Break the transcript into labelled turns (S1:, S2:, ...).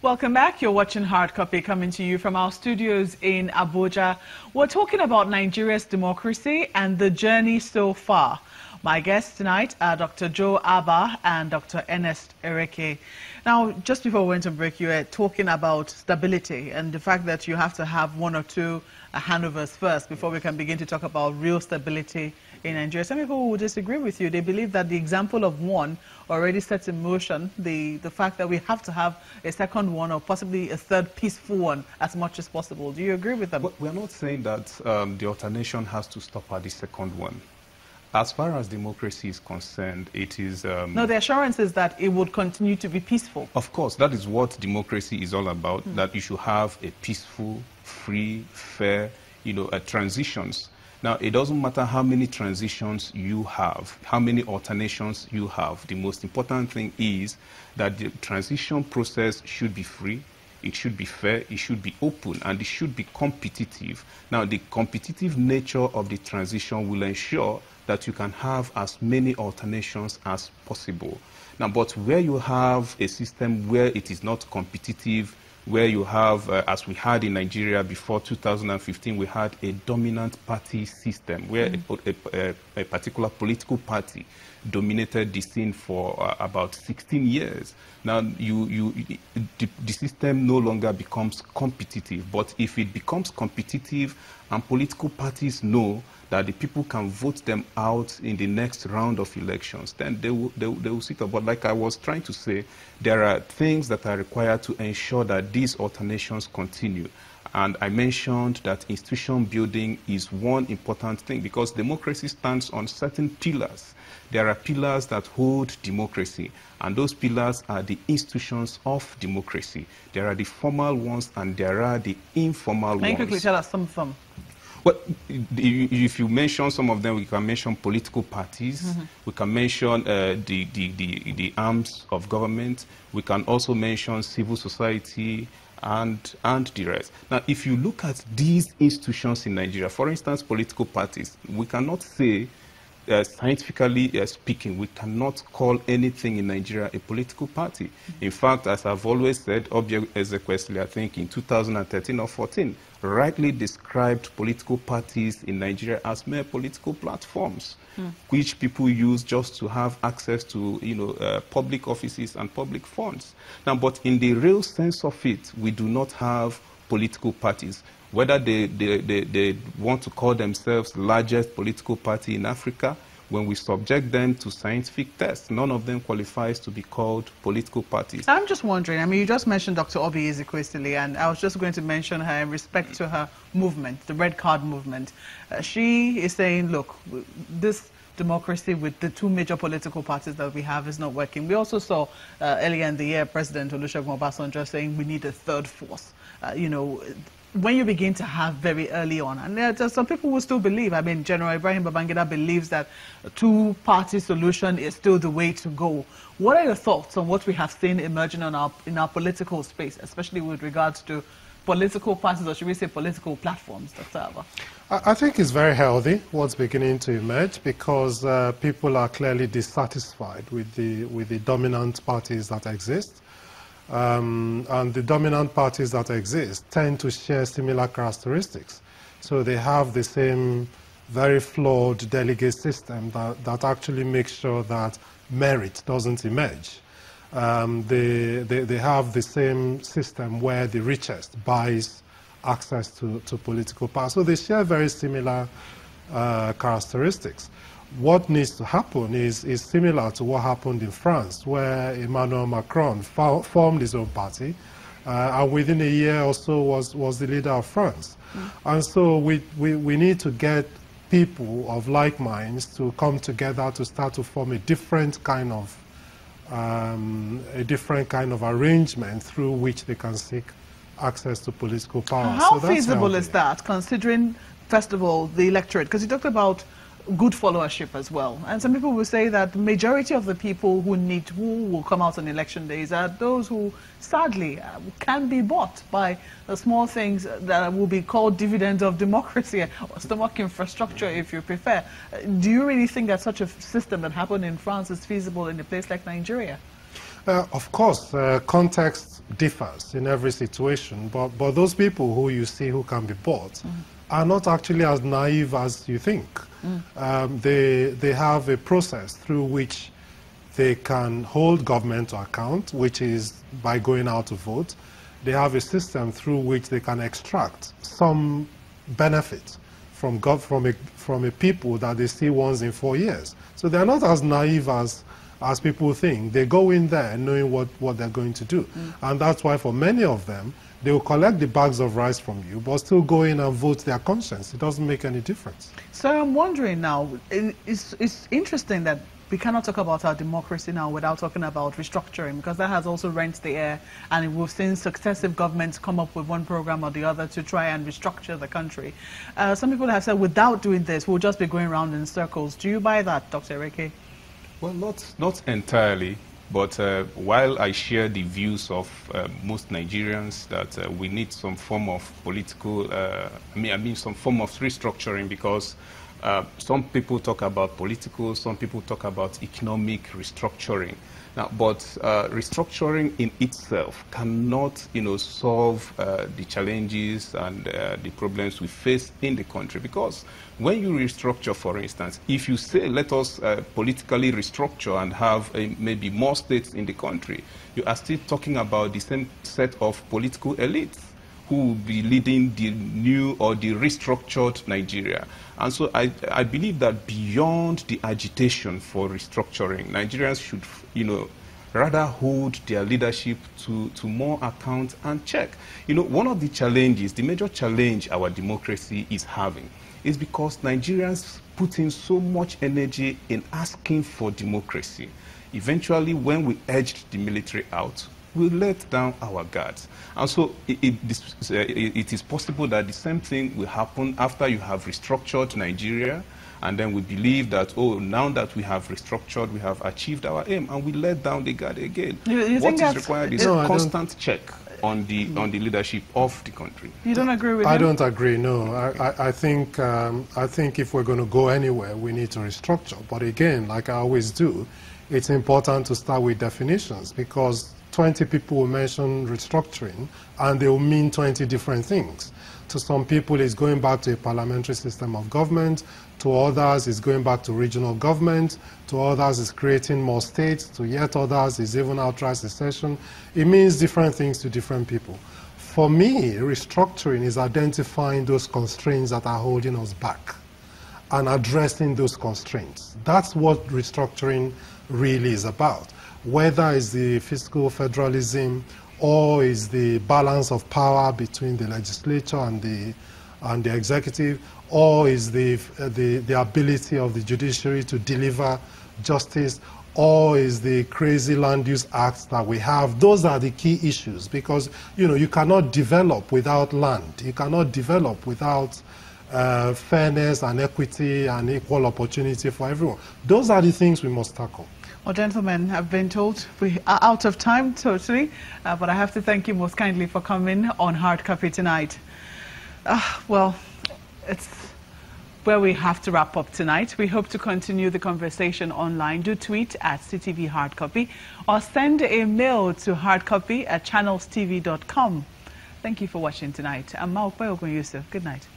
S1: Welcome back. You're watching Hard Copy, coming to you from our studios in Abuja. We're talking about Nigeria's democracy and the journey so far. My guests tonight are Dr. Joe Abba and Dr. Ernest Ereke. Now, just before we went to break, you were talking about stability and the fact that you have to have one or two handovers first before we can begin to talk about real stability in Nigeria. Some people will disagree with you. They believe that the example of one already sets in motion the fact that we have to have a second one or possibly a third peaceful one as much as possible. Do you agree with them?
S2: Well, we're not saying that the alternation has to stop at the second one. As far as democracy is concerned, it is...
S1: no, the assurance is that it would continue to be peaceful.
S2: Of course, that is what democracy is all about, that you should have a peaceful, free, fair, transitions. Now, it doesn't matter how many transitions you have, how many alternations you have. The most important thing is that the transition process should be free, it should be fair, it should be open, and it should be competitive. Now, the competitive nature of the transition will ensure that you can have as many alternations as possible. Now, but where you have a system where it is not competitive, where you have, as we had in Nigeria before 2015, we had a dominant party system where a particular political party dominated the scene for about 16 years. Now, the system no longer becomes competitive, but if it becomes competitive and political parties know that the people can vote them out in the next round of elections, then they will sit up. But like I was trying to say, there are things that are required to ensure that these alternations continue. And I mentioned that institution building is one important thing because democracy stands on certain pillars. There are pillars that hold democracy, and those pillars are the institutions of democracy. There are the formal ones and there are the informal ones.
S1: Can you quickly tell us some of them?
S2: Well, if you mention some of them, we can mention political parties. We can mention the arms of government. We can also mention civil society and the rest. Now, if you look at these institutions in Nigeria, for instance, political parties, we cannot say, scientifically speaking, we cannot call anything in Nigeria a political party. In fact, as I've always said, Obiageli Ezekwesili, I think in 2013 or 14, rightly described political parties in Nigeria as mere political platforms, which people use just to have access to, public offices and public funds. Now, but in the real sense of it, we do not have political parties. Whether they want to call themselves the largest political party in Africa, when we subject them to scientific tests, none of them qualifies to be called political parties.
S1: I'm just wondering, I mean, you just mentioned Dr. Obiageli Ezekwesili, and I was just going to mention her in respect to her movement, the Red Card movement. She is saying, look, this democracy with the two major political parties that we have is not working. We also saw earlier in the year President Olusegun Obasanjo saying we need a third force. When you begin to have very early on, and there's some people who still believe, I mean, General Ibrahim Babangida believes that a two-party solution is still the way to go. What are your thoughts on what we have seen emerging in our political space, especially with regards to political parties, or should we say political platforms, Dr. Abba?
S3: I think it's very healthy what's beginning to emerge because people are clearly dissatisfied with the dominant parties that exist. And the dominant parties that exist tend to share similar characteristics. So they have the same very flawed delegate system that actually makes sure that merit doesn't emerge. They have the same system where the richest buys access to political power. So they share very similar characteristics. What needs to happen is similar to what happened in France, where Emmanuel Macron formed his own party, and within a year or so was the leader of France. And so we need to get people of like minds to come together to start to form a different kind of arrangement through which they can seek access to political power.
S1: How feasible is that, considering, first of all, the electorate? Because you talked about good followership as well. And some people will say that the majority of the people who will come out on election days are those who, sadly, can be bought by the small things that will be called dividends of democracy, or stomach infrastructure, if you prefer. Do you really think that such a system that happened in France is feasible in a place like Nigeria?
S3: Of course, context differs in every situation, but those people who you see who can be bought are not actually as naive as you think. They have a process through which they can hold government to account, which is by going out to vote. They have a system through which they can extract some benefit from a people that they see once in 4 years. So they're not as naive as people think. They go in there knowing what they're going to do. And that's why for many of them, they will collect the bags of rice from you, but still go in and vote their conscience. It doesn't make any difference.
S1: So I'm wondering now, it's interesting that we cannot talk about our democracy now without talking about restructuring, because that has also rent the air, and we've seen successive governments come up with one program or the other to try and restructure the country. Some people have said without doing this, we'll just be going around in circles. Do you buy that, Dr. Ereke?
S2: Well, not entirely, but while I share the views of most Nigerians that we need some form of political, some form of restructuring, because some people talk about political, some people talk about economic restructuring. Now, but restructuring in itself cannot, solve the challenges and the problems we face in the country. Because when you restructure, for instance, if you say, let us politically restructure and have maybe more states in the country, you are still talking about the same set of political elites who will be leading the new or the restructured Nigeria. And so I believe that beyond the agitation for restructuring, Nigerians should, rather hold their leadership to more account and check. One of the challenges, the major challenge our democracy is having, is because Nigerians put in so much energy in asking for democracy. Eventually, when we edged the military out, we let down our guards. And so it is possible that the same thing will happen after you have restructured Nigeria, and then we believe that, now that we have restructured, we have achieved our aim, and we let down the guard again. What is required is a constant check on the leadership of the country. You
S1: don't agree with him?
S3: I don't agree, no. I think if we're going to go anywhere, we need to restructure. But again, like I always do, it's important to start with definitions, because 20 people will mention restructuring, and they will mean 20 different things. To some people, it's going back to a parliamentary system of government. To others, it's going back to regional government. To others, it's creating more states. To yet others, it's even outright secession. It means different things to different people. For me, restructuring is identifying those constraints that are holding us back and addressing those constraints. That's what restructuring really is about. Whether it's the fiscal federalism or is the balance of power between the legislature and the executive, or is the ability of the judiciary to deliver justice, or is the crazy land use acts that we have. Those are the key issues, because you cannot develop without land. You cannot develop without fairness and equity and equal opportunity for everyone. Those are the things we must tackle.
S1: Well, gentlemen, I've been told we are out of time totally, but I have to thank you most kindly for coming on Hard Copy tonight. Well, it's where we have to wrap up tonight. We hope to continue the conversation online. Do tweet at CTV Hard Copy or send a mail to hardcopy@channelstv.com. Thank you for watching tonight. I'm Maokwe Ogun Yusuf. Good night.